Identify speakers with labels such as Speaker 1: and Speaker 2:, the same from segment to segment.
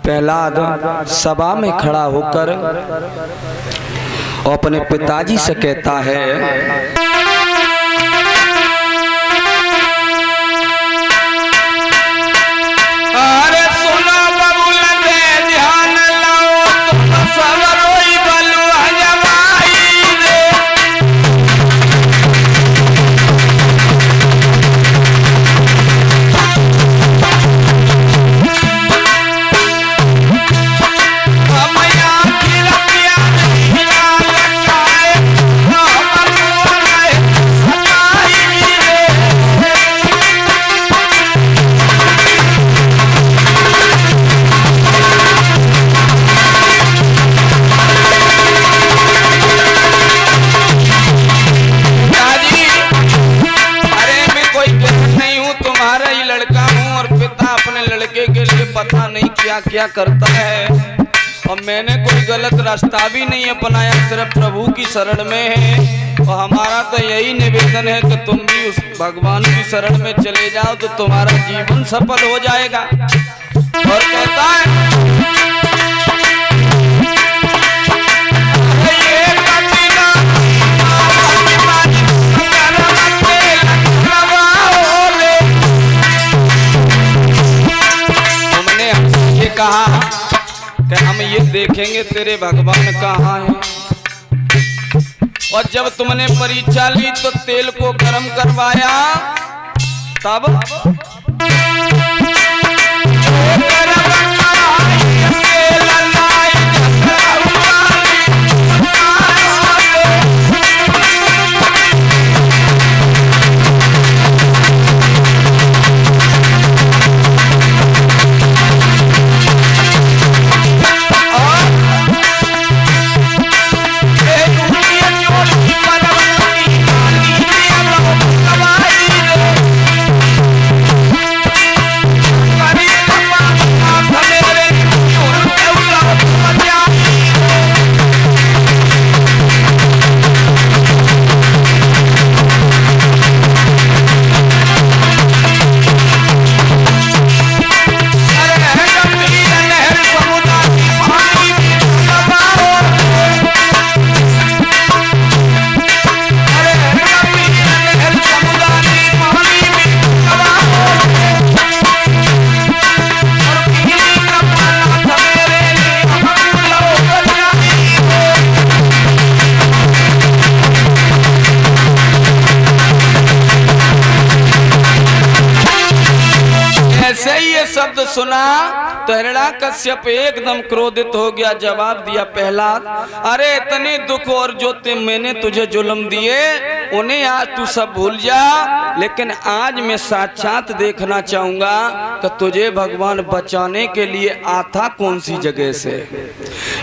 Speaker 1: प्रहलाद सभा में खड़ा होकर और अपने पिताजी से कहता है,
Speaker 2: अरे सुना बबुल दे ध्यान लाओ तुम सब रोई बलुआ जमाई रे। हमया खिलपिया खिला लगाए ना बलुआ रे सताई रे। दादी, अरे मैं कोई गलत नहीं हूँ, तुम्हारा ही लड़का हूँ और पिता अपने लड़के के लिए पता नहीं क्या क्या करता है। और मैंने कोई गलत रास्ता भी नहीं अपनाया, सिर्फ प्रभु की शरण में है। और हमारा तो यही निवेदन है कि तुम भी उस भगवान की शरण में चले जाओ तो तुम्हारा जीवन सफल हो जाएगा। और कहता है कहा कि हम ये देखेंगे तेरे भगवान कहाँ हैं। और जब तुमने परीक्षा ली तो तेल को गर्म करवाया तब शब्द सुना तो हिरण्याकश्यप एकदम क्रोधित हो गया। जवाब दिया प्रहलाद, अरे इतने दुख और जो मैंने तुझे जुल्म दिए उन्हें आज तू सब भूल जा, लेकिन आज मैं साक्षात देखना चाहूंगा कि तुझे भगवान बचाने के लिए आता कौन सी जगह से।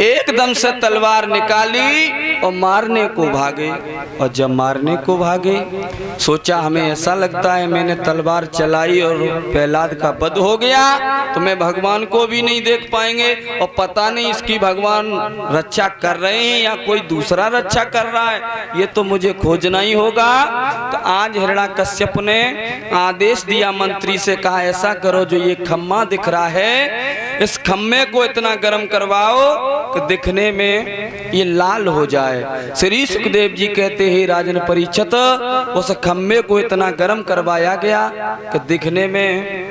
Speaker 2: एकदम से तलवार निकाली और मारने को भागे। और जब मारने को भागे सोचा हमें ऐसा लगता है मैंने तलवार चलाई और प्रहलाद का वध हो गया तो मैं भगवान को भी नहीं देख पाएंगे और पता नहीं इसकी भगवान रक्षा कर रहे हैं या कोई दूसरा रक्षा कर रहा है, ये तो मुझे खोजना ही होगा। तो आज हिरण्याकश्यप ने आदेश दिया, मंत्री से कहा ऐसा करो जो ये खम्मा दिख रहा है इस खम्मे को इतना गर्म करवाओ कि दिखने में ये लाल हो जाए। श्री सुखदेव जी कहते हैं राजन परीक्षित उस खम्मे को इतना गर्म करवाया गया कि दिखने में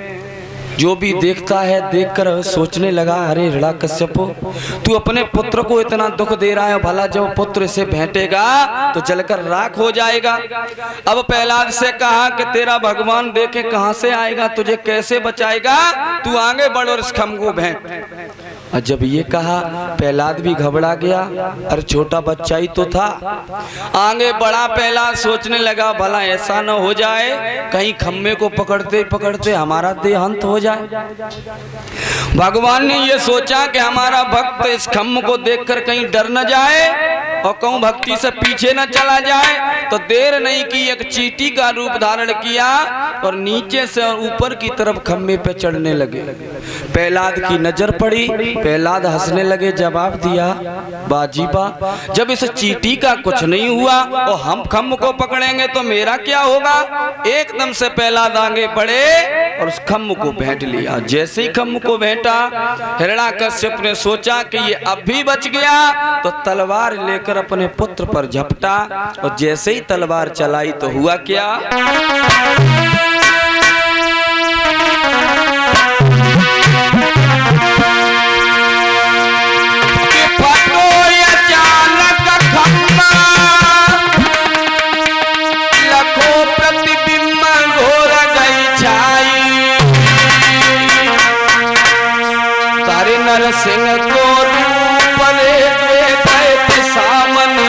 Speaker 2: जो भी देखता है देखकर सोचने लगा, अरे हिरण्याकश्यप तू अपने पुत्र को इतना दुख दे रहा है, भला जब पुत्र इसे भेंटेगा तो जलकर राख हो जाएगा। अब प्रहलाद से कहा कि तेरा भगवान देखे कहां से आएगा, तुझे कैसे बचाएगा, तू आगे बढ़ और इस खम्भ को भेंट। और जब ये कहा प्रहलाद भी घबरा गया, अरे छोटा बच्चा ही तो था। आगे बढ़ा प्रहलाद, सोचने लगा भला ऐसा न हो जाए कहीं खम्भे को पकड़ते पकड़ते हमारा देहांत हो जाए। भगवान ने ये सोचा कि हमारा भक्त इस खम्भ को देखकर कहीं डर न जाए और कहूँ भक्ति से पीछे न चला जाए, तो देर नहीं की, एक चींटी का रूप धारण किया और नीचे से और ऊपर की तरफ खम्भे पे चढ़ने लगे। प्रहलाद की नजर पड़ी, प्रहलाद हंसने लगे, जवाब दिया बाजी बा, जब इस चींटी का कुछ नहीं हुआ और हम खम्भ को पकड़ेंगे तो मेरा क्या होगा। एकदम से प्रहलाद आगे बढ़े और उस खम्भ को भेंट लिया। जैसे ही खम्भ को भेंटा, हिरण्याकश्यप ने सोचा कि ये अब भी बच गया, तो तलवार लेकर अपने पुत्र पर झपटा और जैसे ही तलवार चलाई तो हुआ क्या, नरसिंह को रूप ले दैत्य सामने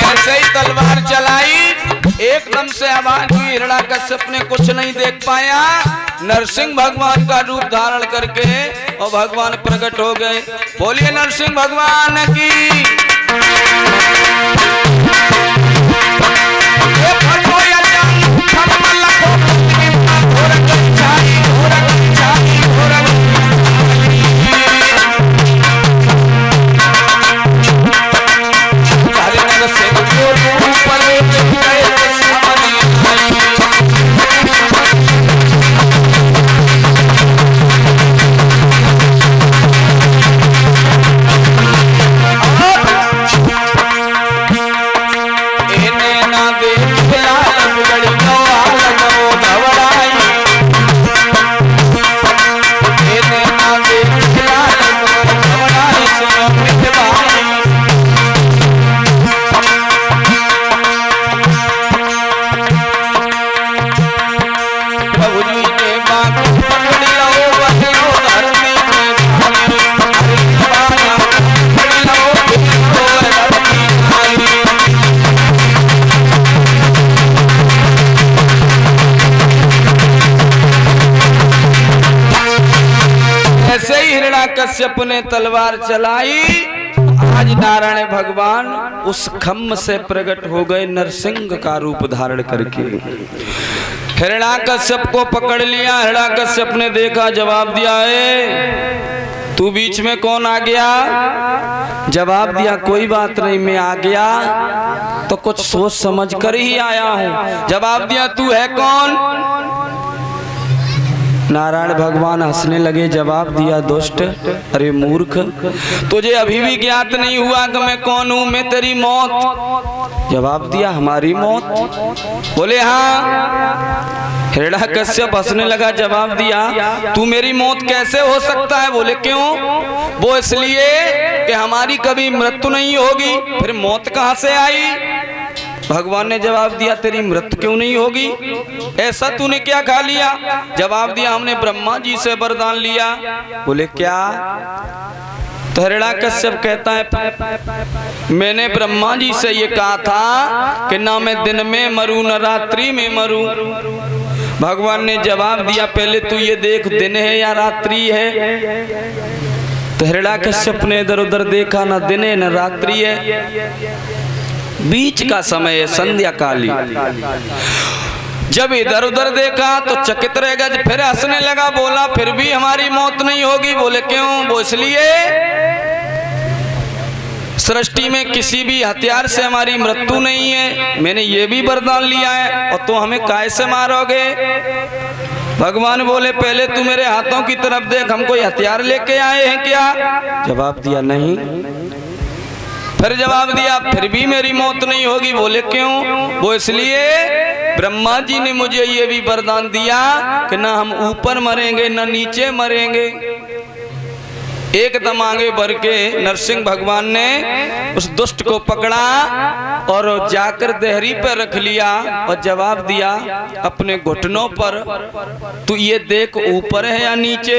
Speaker 2: जैसे ही तलवार चलाई, एकदम से आवाज हुई। हिरण्याकश्यप ने कुछ नहीं देख पाया, नरसिंह भगवान का रूप धारण करके और भगवान प्रकट हो गए। बोलिए नरसिंह भगवान की। हिरण्याकश्यप ने तलवार चलाई, आज नारायण भगवान उस खम्भ से प्रकट हो गए नरसिंह का रूप धारण करके। हिरण्याकश्यप को पकड़ लिया। हिरण्याकश्यप ने देखा, जवाब दिया, है तू बीच में कौन आ गया। जवाब दिया, कोई बात नहीं, मैं आ गया तो कुछ सोच समझ कर ही आया हूँ। जवाब दिया, तू है कौन। नारायण भगवान हंसने लगे, जवाब दिया, दुष्ट, अरे मूर्ख, तुझे अभी भी ज्ञात नहीं हुआ कि मैं कौन हूँ, मैं तेरी मौत। जवाब दिया, हमारी मौत। बोले हाँ। हिरण्याकश्यप हंसने लगा, जवाब दिया, तू मेरी मौत कैसे हो सकता है। बोले क्यों। वो इसलिए कि हमारी कभी मृत्यु नहीं होगी। फिर मौत कहाँ से आई। भगवान ने जवाब दिया, तेरी मृत्यु क्यों नहीं होगी, ऐसा तूने क्या खा लिया। जवाब दिया, हमने ब्रह्मा जी से वरदान लिया। बोले क्या। तो हिरण्याकश्यप कहता है, मैंने ब्रह्मा जी से ये कहा था कि ना मैं दिन में मरूं न रात्रि में मरूं। भगवान ने जवाब दिया, पहले तू ये देख, दिन है या रात्रि है। तो हिरण्याकश्यप ने इधर उधर देखा, ना दिन है न रात्रि है, बीच का समय है, संध्या काली। जब इधर उधर देखा तो चकित रह गया, फिर हंसने लगा, बोला, फिर भी हमारी मौत नहीं होगी। बोले क्यों। वो इसलिए सृष्टि में किसी भी हथियार से हमारी मृत्यु नहीं है, मैंने ये भी वरदान लिया है, और तो हमें काय से मारोगे। भगवान बोले, पहले तू मेरे हाथों की तरफ देख, हम कोई हथियार लेके आए हैं क्या। जवाब दिया, नहीं। फिर जवाब दिया, फिर भी मेरी मौत नहीं होगी। बोले क्यों। वो इसलिए ब्रह्मा जी ने मुझे ये भी वरदान दिया कि ना हम ऊपर मरेंगे ना नीचे मरेंगे। एकदम आगे बढ़ के नरसिंह भगवान ने उस दुष्ट को पकड़ा और जाकर देहरी पर रख लिया और जवाब दिया अपने घुटनों पर, तू ये देख ऊपर है या नीचे।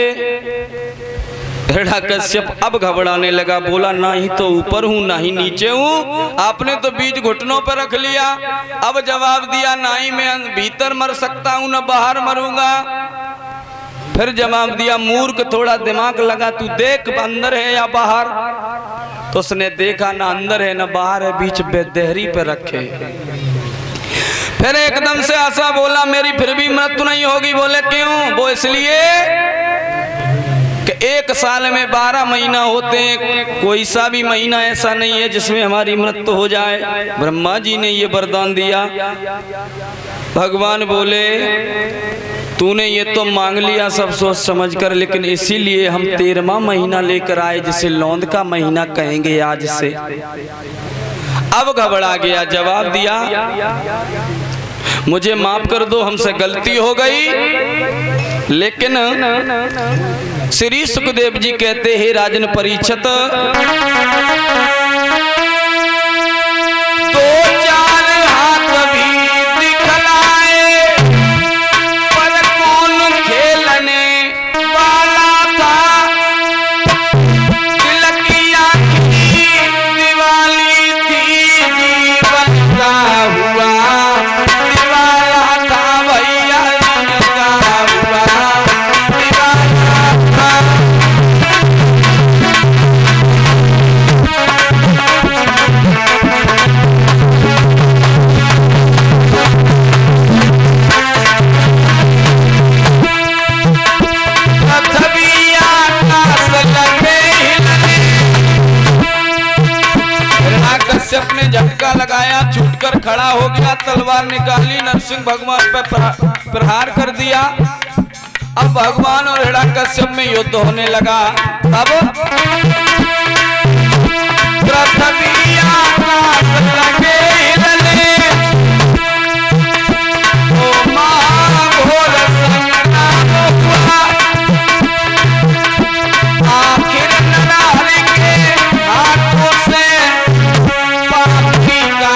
Speaker 2: हिरण्यकश्यप अब घबराने लगा, बोला ना ही तो ऊपर हूँ ना ही नीचे हूँ, आपने तो बीच घुटनों पर रख लिया। अब जवाब दिया, ना ही मैं भीतर मर सकता हूँ ना बाहर मरूंगा। फिर जवाब दिया, मूर्ख थोड़ा दिमाग लगा, तू देख अंदर है या बाहर। तो उसने देखा ना अंदर है ना बाहर है, बीच बेदेहरी पे रखे। फिर एकदम से आशा बोला, मेरी फिर भी मृत्यु नहीं होगी। बोले क्यों? वो इसलिए कि 1 साल में 12 महीना होते हैं, कोई सा भी महीना ऐसा नहीं है जिसमें हमारी मृत्यु हो जाए। ब्रह्मा जी ने ये वरदान दिया। भगवान बोले, तूने ये तो मांग लिया सब सोच समझ कर, लेकिन इसीलिए हम 13वां महीना लेकर आए जिसे लौंद का महीना कहेंगे आज से। अब घबरा गया, जवाब दिया, मुझे माफ कर दो, हमसे गलती हो गई। लेकिन श्री सुखदेव जी कहते हैं, राजन परीक्षित, 2-4 हाथ भी दिखलाए, पर कौन खेलने वाला था। दिल की आँखी दिवाली थी, जीवन का हुआ दिवाला था भैया, जीवन का हुआ दिवाला था। कश्यप ने झटका लगाया, छूटकर खड़ा हो गया, तलवार निकाली, नरसिंह भगवान पर प्रहार कर दिया। अब भगवान और हिरण्यकश्यप में युद्ध होने लगा। अब पृथ्वी आकाश लगे हिलने, ओ महाघोर संग्राम हुआ। आखिर नरहरि के हाथों से पापी का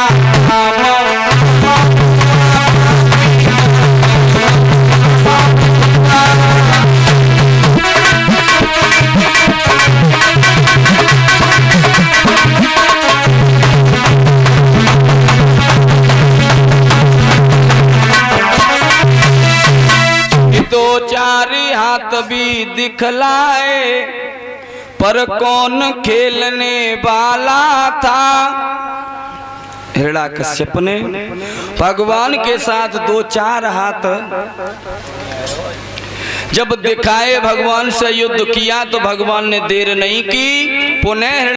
Speaker 2: हाथ भी दिखलाए, पर कौन खेलने वाला था। हिरण्यकश्यप ने भगवान के साथ 2-4 हाथ जब दिखाए, भगवान से युद्ध किया, तो भगवान ने देर नहीं की, पुनः